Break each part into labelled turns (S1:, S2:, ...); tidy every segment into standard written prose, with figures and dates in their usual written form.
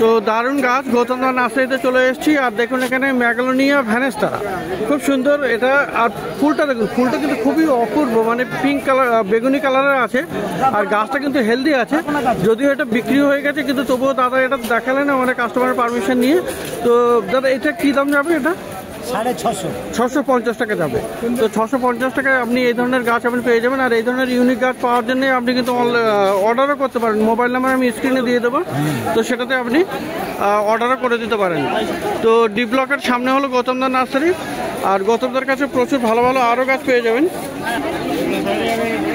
S1: তো দারুণ গাছ, গৌতমদা নার্সারিতে চলে এসেছি। আর দেখুন এখানে ম্যাগনোনিয়া ভ্যানেস্টারা খুব সুন্দর এটা। আর ফুলটা দেখুন, ফুলটা কিন্তু খুবই অপূর্ব, মানে পিঙ্ক কালার, বেগুনি কালারের আছে। আর গাছটা কিন্তু হেলদি আছে, যদিও এটা বিক্রি হয়ে গেছে, কিন্তু তবুও দাদা এটা দেখালেন আমাদের কাস্টমারের পারমিশন নিয়ে। তো দাদা এটা কী দাম যাবে? এটা 650 টাকা যাবে। তো 650 টাকায় আপনি এই ধরনের গাছ আপনি পেয়ে যাবেন। আর এই ধরনের ইউনিক গাছ পাওয়ার জন্য আপনি কিন্তু অর্ডারও করতে পারেন। মোবাইল নাম্বার আমি স্ক্রিনে দিয়ে দেবো, তো সেটাতে আপনি অর্ডারও করে দিতে পারেন। তো ডি ব্লকের সামনে হলো গৌতমদা নার্সারি। আর গৌতমদার কাছে প্রচুর ভালো ভালো আরও গাছ পেয়ে যাবেন।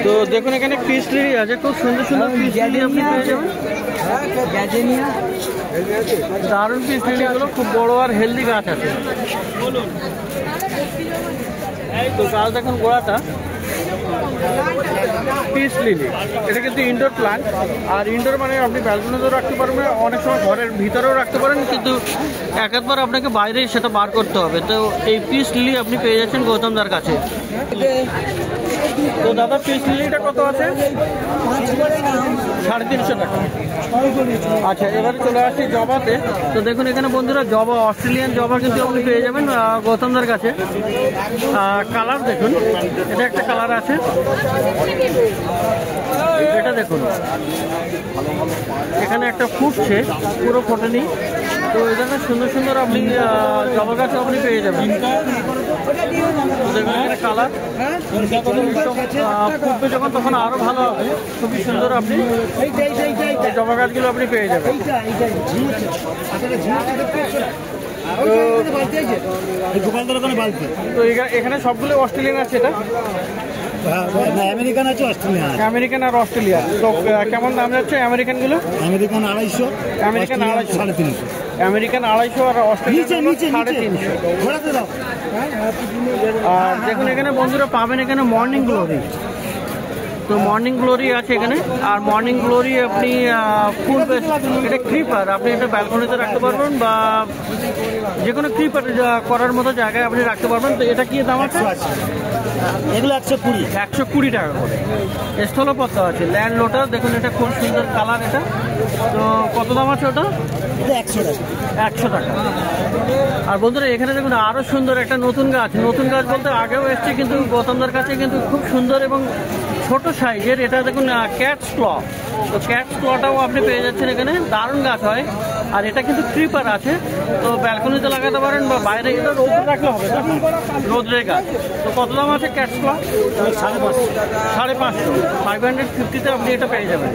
S1: তো দেখুন এখানে পিস লিলি আছে, খুব সুন্দর সুন্দর পিস লিলি আপনি পেয়ে যাবেন। দারুণ পিস লিলিগুলো, খুব বড় আর হেলদি গাছ আছে। তো গাছ দেখুন গোড়াটা পিস লিলি, এটা কিন্তু ইনডোর প্লান্ট। আর ইনডোর মানে আপনি ব্যালকনিতেও রাখতে পারবেন, অনেক সময় ঘরের ভিতরেও রাখতে পারেন, কিন্তু একবার আপনাকে বাইরেই সেটা বার করতে হবে। তো এই পিস লিলি আপনি পেয়ে যাচ্ছেন গৌতমদার কাছে। তো দাদা পিস লিলিটা কত আছে? 350 টাকা। আচ্ছা, এবারে চলে আসছি জবাতে। তো দেখুন এখানে বন্ধুরা জবা, অস্ট্রেলিয়ান জবা কিন্তু আপনি পেয়ে যাবেন গৌতমদার কাছে। কালার দেখুন, এটা একটা কালার আছে, এটা দেখুন এখানে একটা ফুটছে, পুরো ফোটেনি। তো এখানে সুন্দর সুন্দর আপনি জবা গাছ আপনি পেয়ে যাবেন। দেখুন এখানে কালার ফুটবে যখন, তখন আরো ভালো হবে। খুবই সুন্দর আপনি এই জবা গাছগুলো আপনি পেয়ে যাবেন। তো এখানে সবগুলো অস্ট্রেলিয়ান আছে, এটা
S2: আমেরিকান আছে, অস্ট্রেলিয়ান,
S1: আমেরিকান আর অস্ট্রেলিয়া। তো কেমন দাম যাচ্ছে আমেরিকানগুলো?
S2: আমেরিকান 250,
S1: আমেরিকান 250,
S2: 350,
S1: আমেরিকান 250 আর অস্ট্রেলিয়ান 350। আর দেখুন এখানে বন্ধুরা পাবেন এখানে মর্নিং গ্লোরি। তো মর্নিং গ্লোরি আছে এখানে। আর মর্নিং গ্লোরি আপনি ফুল বেস, এটা ক্রিপার, আপনি এটা ব্যালকনিতে রাখতে পারবেন বা যে কোনো ক্রিপার করার মতো জায়গায় আপনি রাখতে পারবেন। তো এটা কি দাম আছে?
S2: এগুলো 120
S1: টাকা করে। স্থলপদ্মা আছে, ল্যান্ড লোটাস, দেখুন এটা খুব সুন্দর কালার এটা। তো কত দাম আছে ওটা? 100 টাকা। আর বন্ধুরা এখানে দেখুন আরো সুন্দর একটা নতুন গাছ। নতুন গাছ বলতে আগেও এসছে, কিন্তু গৌতমদার কাছে কিন্তু খুব সুন্দর এবং ছোট সাইজের। এটা দেখুন ক্যাটস ক্ল। তো ক্যাটস ক্লটাও আপনি পেয়ে যাচ্ছেন এখানে, দারুণ গাছ হয়। আর এটা কিন্তু ক্রিপার আছে, তো ব্যালকনিতে লাগাতে পারেন বা বাইরে, এটা রোদে রাখলে হবে, রোদ্রের গাছ। তো কত দাম আছে ক্যাটস ক্ল? 550, 550-তে আপনি এটা পেয়ে যাবেন।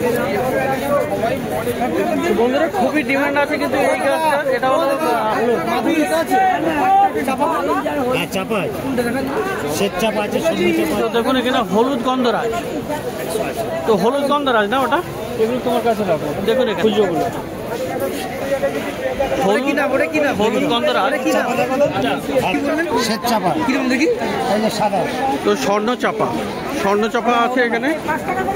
S1: বন্ধুরা খুবই ডিমান্ড আছে কিন্তু এই গাছটা, এটা হলো দেখুন এখানে হলুদ গন্ধরাজ। তো হলুদ গন্ধরাজ না ওটা, এগুলো তোমার কাছে রাখো। দেখুন এখানে হলুদ গন্ধরাজ, তো স্বর্ণ চাপা আছে এখানে।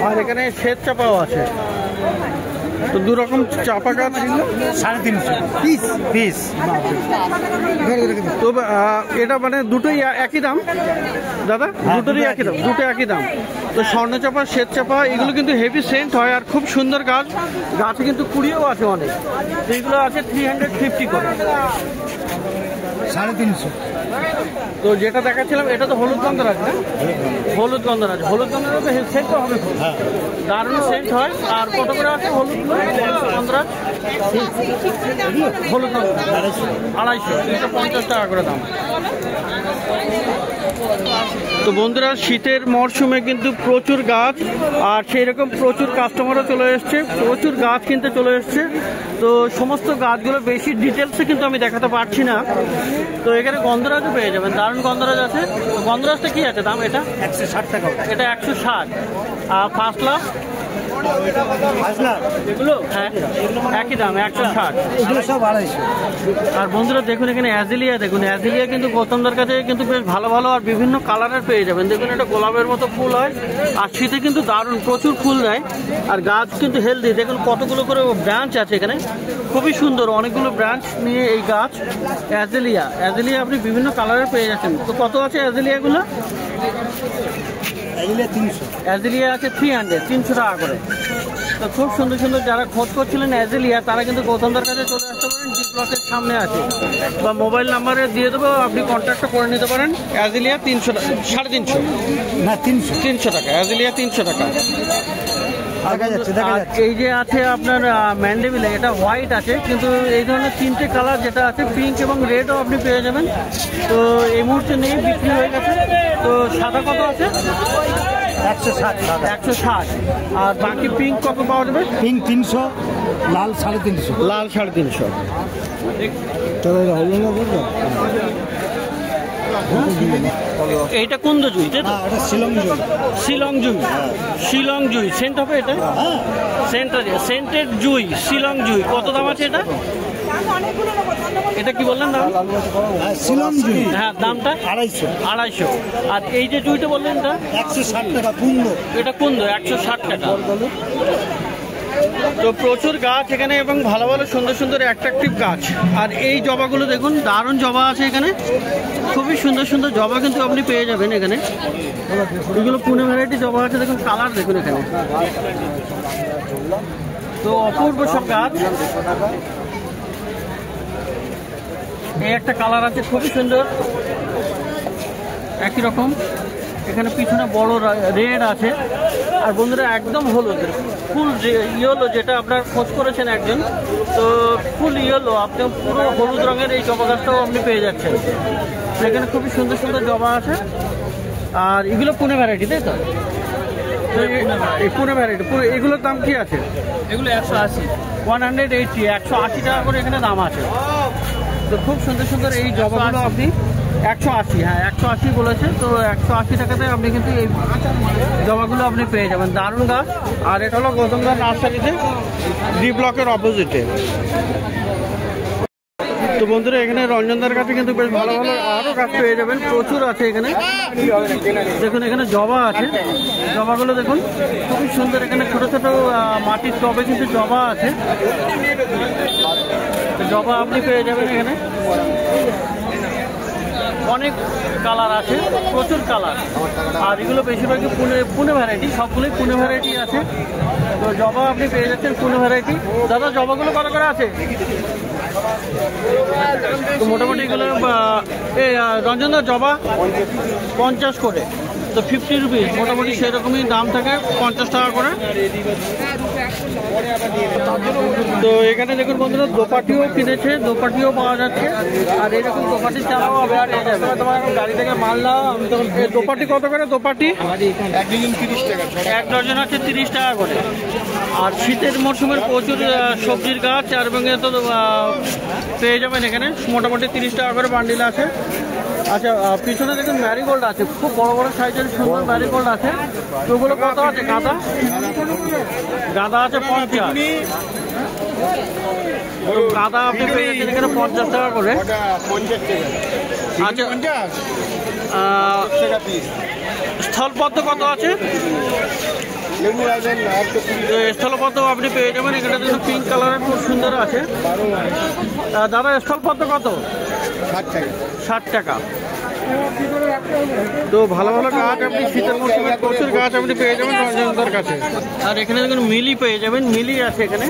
S1: আর এখানে শ্বেত চাপাও আছে। তো দু রকম চাপা গাছ 350 পিস। তো এটা মানে দুটোই একই দাম দাদা? দুটোরই একই দাম। তো স্বর্ণ চাপা, শ্বেত চাপা এগুলো কিন্তু হেভি সেন্ট হয় আর খুব সুন্দর গাছ। গাছে কিন্তু কুড়িও আছে অনেক। এইগুলো আছে 350 করে,
S2: 350।
S1: তো যেটা দেখাচ্ছিলাম এটা তো হলুদ গন্ধরাজ না? হলুদ গন্ধরাজ সেন্ট তো হবে, দারুণ সেন্ট হয়। আর কত করে আছে হলুদ গন্ধরাজ? হলুদ গন্ধরাজ 250, 250 টাকা করে দাম। তো বন্ধুরা শীতের মরশুমে কিন্তু প্রচুর গাছ, আর সেই রকম প্রচুর কাস্টমারও চলে এসছে, প্রচুর গাছ কিনতে চলে এসছে। তো সমস্ত গাছগুলো বেশি ডিটেলসে কিন্তু আমি দেখাতে পারছি না। তো এখানে গন্ধরাজও পেয়ে যাবেন, দারুণ গন্ধরাজ আছে। তো গন্ধরাজটা কি আছে দাম? এটা
S2: 160 টাকা।
S1: এটা 160। আর ফার্স্ট লাভ এগুলো হ্যাঁ একই দাম 160,
S2: এগুলো সব 250।
S1: আর বন্ধুরা দেখুন এখানে অ্যাজিলিয়া, দেখুন অ্যাজিলিয়া কিন্তু গৌতমদার কাছে কিন্তু বেশ ভালো ভালো আর বিভিন্ন কালারের পেয়ে যাবেন। দেখুন এটা গোলাপের মতো ফুল হয়, আর শীতে কিন্তু দারুণ প্রচুর ফুল দেয়, আর গাছ কিন্তু হেলদি। দেখুন কতগুলো করে ব্রাঞ্চ আছে এখানে, খুবই সুন্দর অনেকগুলো ব্রাঞ্চ নিয়ে এই গাছ। অ্যাজিলিয়া আপনি বিভিন্ন কালারের পেয়ে যাচ্ছেন। তো কত আছে অ্যাজিলিয়াগুলো? অ্যাজিলিয়া আছে 300, 300 টাকা করে। তো খুব সুন্দর সুন্দর যারা খোঁজ করছিলেন অ্যাজিলিয়া, তারা কিন্তু গৌতমদার কাছে চলে আসতে পারেন, ডি ব্লকের সামনে আছে, বা মোবাইল নাম্বারে দিয়ে দেবো, আপনি কন্ট্যাক্টটা করে নিতে পারেন। অ্যাজিলিয়া 300 টাকা, 350
S2: না
S1: 300 টাকা, অ্যাজিলিয়া 300 টাকা। আর এই যে আছে আপনার ম্যান্ডেভিলে, এটা হোয়াইট আছে, কিন্তু এই ধরনের 3টে কালার যেটা আছে পিঙ্ক এবং রেডও আপনি পেয়ে যাবেন। তো এই মুহূর্তে নেই, বিক্রি হয়ে গেছে। তো সাদা কত আছে? 160। আর বাকি পিঙ্ক কত পাওয়া যাবে?
S2: পিঙ্ক 300, লাল 350।
S1: লাল 350। এইটা কোন জুই? শিলং জুই সেন্ট হবে এটা? সেন্টের জুই, শিলং জুই। কত দাম আছে এটা? এটা কি বললেন দাম?
S2: শিলং জুই,
S1: হ্যাঁ, দামটা 250। আর এই যে জুইটা বললেন এটা
S2: 160 টাকা কুন্দ।
S1: এটা কুন্দ 160 টাকা। তো প্রচুর গাছ এখানে এবং ভালো ভালো সুন্দর সুন্দর অ্যাট্রাকটিভ গাছ। আর এই জবাগুলো দেখুন, দারুণ জবা আছে এখানে, খুবই সুন্দর সুন্দর জবা কিন্তু আপনি পেয়ে যাবেন এখানে। এগুলো পুনে ভ্যারাইটি জবা আছে, দেখুন কালার দেখুন এখানে। তো অপূর্ব সব গাছ। এই একটা কালার আছে খুবই সুন্দর, একই রকম। এখানে পিছনে বড় রেড আছে। আর বন্ধুরা একদম হলুদ, ফুল ইয়েলো, যেটা আপনার খোঁজ করেছেন একজন, তো ফুল ইয়েলো, আপনি পুরো হলুদ রঙের এই জবা গাছটাও আপনি পেয়ে যাচ্ছেন। এখানে খুবই সুন্দর সুন্দর জবা আছে। আর এগুলো পুনে ভ্যারাইটি, তাই তো? পুনে ভ্যারাইটি। এগুলোর দাম কি আছে?
S2: এগুলো 180,
S1: 180 টাকা করে এখানে দাম আছে। তো খুব সুন্দর সুন্দর এই জবাগুলো আপনি 180, হ্যাঁ 180 বলেছে, তো 180 টাকাতে আপনি কিন্তু এই জবাগুলো আপনি পেয়ে যাবেন। দারুণ গাছ। আর এটা হলো গৌতমদার নার্সারিতে, ডি ব্লকের অপোজিটে। তো বন্ধুরা এখানে রঞ্জনদার কাছে কিন্তু বেশ ভালো ভালো আরও গাছ পেয়ে যাবেন, প্রচুর আছে এখানে। দেখুন এখানে জবা আছে, জবাগুলো দেখুন খুবই সুন্দর। এখানে ছোট ছোট মাটির টবে কিন্তু জবা আছে, জবা আপনি পেয়ে যাবেন এখানে। অনেক কালার আছে, প্রচুর কালার। আর এগুলো বেশিরভাগই পুনে ভ্যারাইটি, সবগুলোই পুনে ভ্যারাইটি আছে। তো জবা আপনি পেয়ে যাচ্ছেন পুনে ভ্যারাইটি। দাদা জবাগুলো কত করে আছে? তো মোটামুটি এগুলো রঞ্জনদা জবা 50 করে, তো 50 রুপিস মোটামুটি সেরকমই দাম থাকে, 50 টাকা করে। তো এখানে দেখুন বন্ধুরা দোপাটিও কিনেছে, দোপাটিও পাওয়া যাচ্ছে। আর এরকম দোপাটি চালাও পেয়ে যাবে। তোমার এখন গাড়ি থেকে মাল নাও, আমি তখন দোপাটি কত করে? দোপাটি
S2: 1 ডজন 30 টাকা,
S1: 1 ডজন আছে 30 টাকা করে। আর শীতের মরশুমের প্রচুর সবজির গাছ আর এবং তো পেয়ে যাবেন এখানে, মোটামুটি 30 টাকা করে বান্ডিল আছে। আচ্ছা, পিছনে দেখুন ম্যারিগোল্ড আছে, খুব বড় বড় সাইজের সুন্দর ম্যারিগোল্ড আছে। তো ওগুলো কত আছে? গাঁদা আছে 50। গাঁদা আপনি পেয়ে যাচ্ছেন এখানে 50 টাকা করে। আচ্ছা, স্থলপদ্ম কত আছে? স্থলপদ্ম আপনি পেয়ে যাবেন এখানে, দেখুন পিঙ্ক কালারের খুব সুন্দর আছে। দাদা স্থলপদ্ম কত? 60 টাকা। তো ভালো ভালো গাছ আপনি শীতের মৌসুমে প্রচুর গাছ আপনি পেয়ে যাবেন রঞ্জনদার কাছে। আর এখানে দেখুন মিলি পেয়ে যাবেন, মিলি আছে এখানে,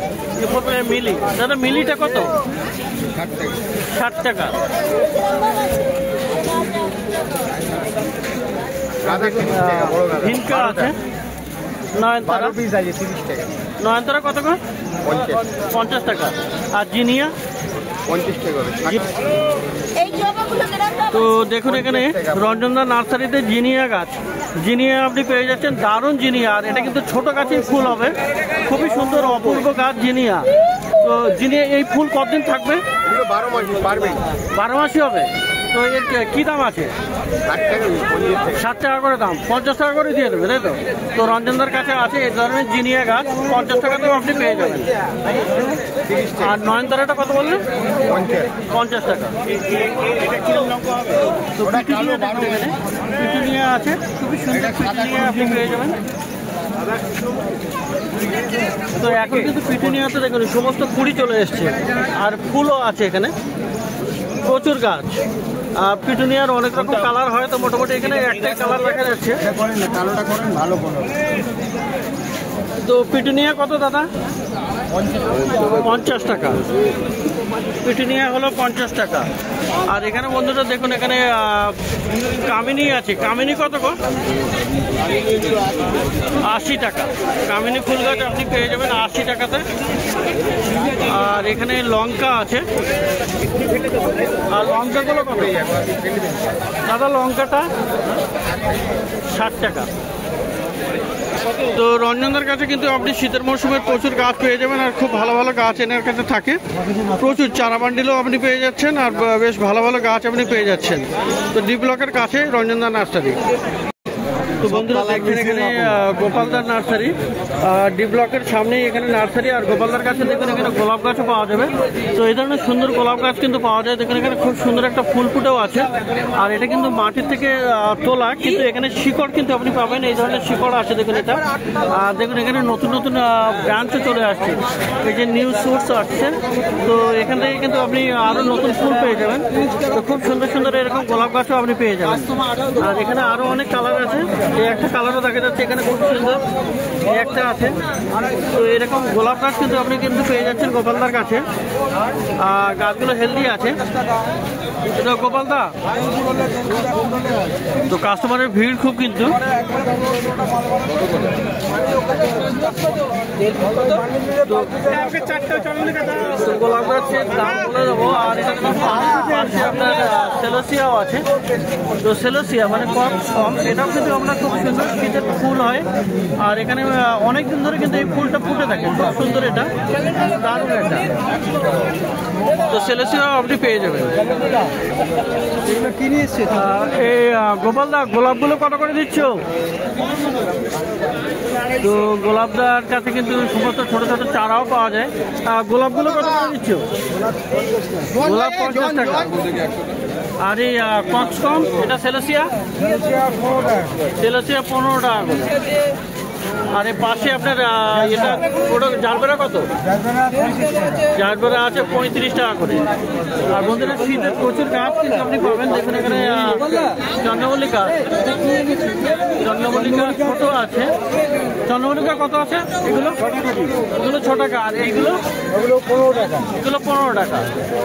S1: মিলি। দাদা মিলিটা কত? 60 টাকা। ভিনকা আছে, নয়নতারা
S2: 30 টাকা।
S1: নয়নতারা কত করে? 50 টাকা। আর জিনিয়া
S2: 50 টাকা।
S1: তো দেখুন এখানে রঞ্জনদা নার্সারিতে জিনিয়া গাছ, জিনিয়া আপনি পেয়ে যাচ্ছেন, দারুণ জিনিয়া। আর এটা কিন্তু ছোট গাছেই ফুল হবে, খুবই সুন্দর অপূর্ব গাছ জিনিয়া। তো জিনিয়া এই ফুল কতদিন থাকবে? 12 মাসই হবে। তো এর কি দাম আছে? 60 টাকা করে দাম, 50 টাকা করে দিয়ে দেবে, তাই তো? তো রঞ্জনদার কাছে আছে এই ধরনের জিনিয়া গাছ, 50 টাকাতেও আপনি পেয়ে যাবেন। আর নয়নতারাটা কত বললেন? 50 টাকা। তো পিটুনিয়া আছে, খুবই সুন্দর পিটুনিয়া আপনি পেয়ে যাবেন। তো এখন কিন্তু পিটুনিয়াতে দেখুন সমস্ত কুড়ি চলে এসছে, আর ফুলও আছে এখানে। প্রচুর গাছ। আর পিটুনিয়ার অনেক রকম কালার হয়, তো মোটামুটি এখানে একটাই কালার দেখা যাচ্ছে।
S2: কালোটা করেন ভালো কোনো।
S1: তো পিটুনিয়া কত দাদা? 50 টাকা। পিটুনিয়া হলো 50 টাকা। আর এখানে বন্ধুরা দেখুন, এখানে কামিনী আছে। কামিনী কত গো? 80 টাকা। কামিনী ফুল গাছ আপনি পেয়ে যাবেন 80 টাকাতে। আর এখানে লঙ্কা আছে। আর লঙ্কাগুলো কত দাদা? লঙ্কাটা 60 টাকা। তো রঞ্জনদার কাছে কিন্তু আপনি শীতের মরশুমে প্রচুর গাছ পেয়ে যাবেন, আর খুব ভালো ভালো গাছ এনার কাছে থাকে। প্রচুর চারা বান্ডিলও আপনি পেয়ে যাচ্ছেন, আর বেশ ভালো ভালো গাছ আপনি পেয়ে যাচ্ছেন। তো ডি ব্লকের কাছে রঞ্জনদা নার্সারি। তো বন্ধুরা দেখছেন এখানে গোপালদার নার্সারি, ডি ব্লকের সামনেই এখানে নার্সারি। আর গোপালদার কাছে দেখুন এখানে গোলাপ গাছও পাওয়া যাবে। তো এই ধরনের সুন্দর গোলাপ গাছ কিন্তু পাওয়া যায়। দেখুন এখানে খুব সুন্দর একটা ফুল ফুটেও আছে। আর এটা কিন্তু মাটির থেকে তোলা, কিন্তু এখানে শিকড় কিন্তু আপনি পাবেন। এই ধরনের শিকড় আছে দেখুন এটা। আর দেখুন এখানে নতুন নতুন ব্রাঞ্চও চলে আসছে, এই যে নিউ সোর্স আসছে। তো এখান থেকে কিন্তু আপনি আরও নতুন ফুল পেয়ে যাবেন। তো খুব সুন্দর সুন্দর এরকম গোলাপ গাছও আপনি পেয়ে যাবেন। আর এখানে আরও অনেক কালার আছে। এই একটা কালারও দেখা যাচ্ছে এখানে, খুব সুন্দর এই একটা আছে। তো এরকম গোলাপ গাছ কিন্তু আপনি কিন্তু পেয়ে যাচ্ছেন গোপালদার কাছে। আর গাছগুলো হেলদি আছে। এটা গোপালদা। তো কাস্টমারের ভিড় খুব কিন্তু। গোলাপ গাছের দাম বলে দেবো। আর এখানে আপনার সেলোসিয়াও আছে। তো সেলোসিয়া মানে কম, এটাও কিন্তু আমরা খুব সুন্দর শীতের ফুল হয়। আর এখানে অনেক দিন ধরে কিন্তু এই ফুলটা ফুটে থাকে, খুব সুন্দর। এটা দারুণ এটা। তো সেলোসিয়াও আপনি পেয়ে যাবেন। এই গোপালদা, গোলাপগুলো কত করে দিচ্ছ? তো গোলাপদার কাছে কিন্তু সমস্ত ছোট ছোট চারাও পাওয়া যায়। গোলাপগুলো কত করে দিচ্ছ? গোলাপ 50 টাকা। আর এই কক্সকম, এটা সেলোসিয়া? সেলোসিয়া 15 টাকা করে। আর এই পাশে আপনার এটা ওটা জারবেরা কত? জারবেরা আছে 35 টাকা করে। আর বন্ধুরা শীতের প্রচুর গাছ কিন্তু আপনি পাবেন। দেখুন এখানে চন্দ্রমল্লিকা, চন্দ্রমল্লিকা ছোট আছে। চন্দ্রমল্লিকা কত আছে? এগুলো 6 টাকা। আর এইগুলো? এগুলো 15 টাকা।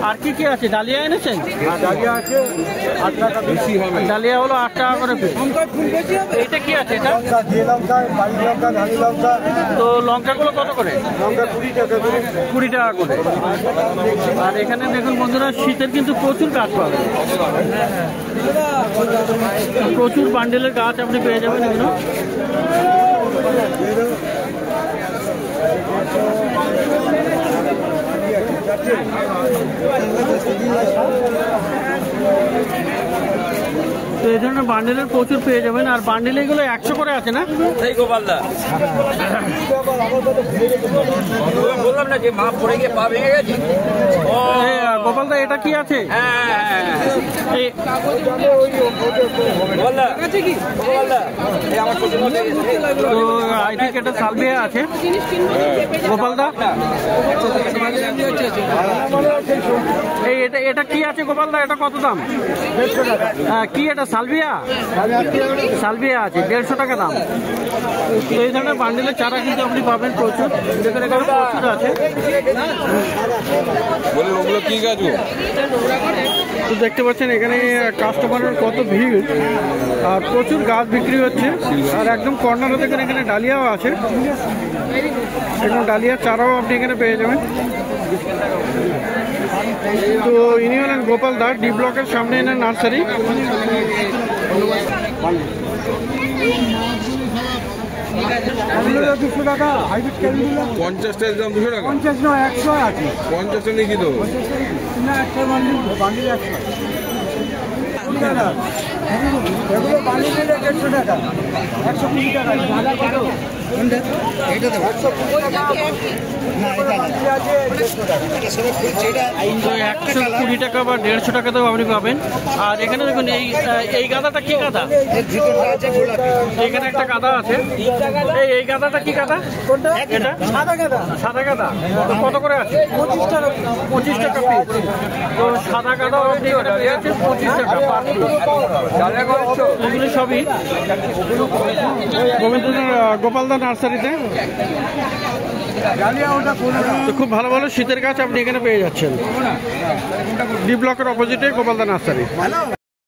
S1: আর কি কি আছে? ডালিয়া এনেছেন?
S2: ডালিয়া আছে 8 টাকা বেশি হবে।
S1: ডালিয়া হলো 8 টাকা করে পিস। এইটা কি আছে? এটা তো লঙ্কাগুলো কত করে?
S2: লঙ্কা 20 টাকা করে।
S1: 20 টাকা করে। আর এখানে দেখুন বন্ধুরা শীতের কিন্তু প্রচুর গাছ পাবেন। প্রচুর বান্ডেলের গাছ আপনি পেয়ে যাবেন এগুলো। তো এই ধরনের বান্ডেলের প্রচুর পেয়ে যাবেন। আর বান্ডেল এগুলো 100 করে আছে না?
S3: এই গোপালদা বললাম না যে মা পড়ে গিয়ে পা ভেঙে গেছে।
S1: গোপালদা এটা কি আছে? তো আই থিঙ্ক এটা সালভিয়া আছে গোপালদা। এই এটা কি আছে গোপালদা? এটা কত দাম?
S2: 150 টাকা।
S1: কি এটা সালভিয়া? সালভিয়া আছে 150 টাকা দাম। তো এই ধরনের বান্ডেলের চারা কিন্তু আপনি পাবেন প্রচুর। যেখানে প্রচুর আছে।
S3: ওগুলো কি গাছ?
S1: তো দেখতে পাচ্ছেন এখানে কাস্টমারের কত ভিড়, আর প্রচুর গাছ বিক্রি হচ্ছে। আর একদম কর্নারে দেখেন এখানে ডালিয়াও আছে। এখানে ডালিয়ার চারাও আপনি এখানে পেয়ে যাবেন। তো ইনি হলেন গোপালদা, ডি ব্লকের সামনে এনার নার্সারি।
S2: এগুলো 200 টাকা। হাইব্রিড ক্যান্ডিগুলো
S3: 50 টাকা দাম। 200 টাকা?
S2: 50 নয় 100 আছে।
S3: 50 টাকা লিখি তো
S2: না, একটা বান্ডিল 100। এগুলো বালি দিলে 150 টাকা, 120 টাকা। কোনটা? এইটা দেবো 120 টাকা। না, এটা বালি আছে 150 টাকা। এটা সব ফুলছে, এটা
S1: তো 120 টাকা বা 150 টাকাতেও আপনি পাবেন। আর এখানে দেখুন এই গাঁদাটা কি গাঁদা?
S2: এর ভিতরটা আছে গোলাপি।
S1: এখানে একটা গাঁদা আছে। এই গাঁদাটা কি গাঁদা?
S2: কোনটা?
S1: এটা
S2: সাদা গাঁদা।
S1: সাদা গাঁদা কত করে আছে?
S2: 25 টাকা।
S1: 25 টাকা পিস। তো সাদা গাঁদা আপনি এখানে পেয়ে যাচ্ছেন 25 টাকা পার পিস। এগুলো সবই গোবিন্দপুর গোপালদা নার্সারিতে।
S2: ডালিয়া ওটা 15 টাকা।
S1: তো খুব ভালো ভালো শীতের গাছ আপনি এখানে পেয়ে যাচ্ছেন। ডি ব্লকের অপোজিটে গোপালদা নার্সারি।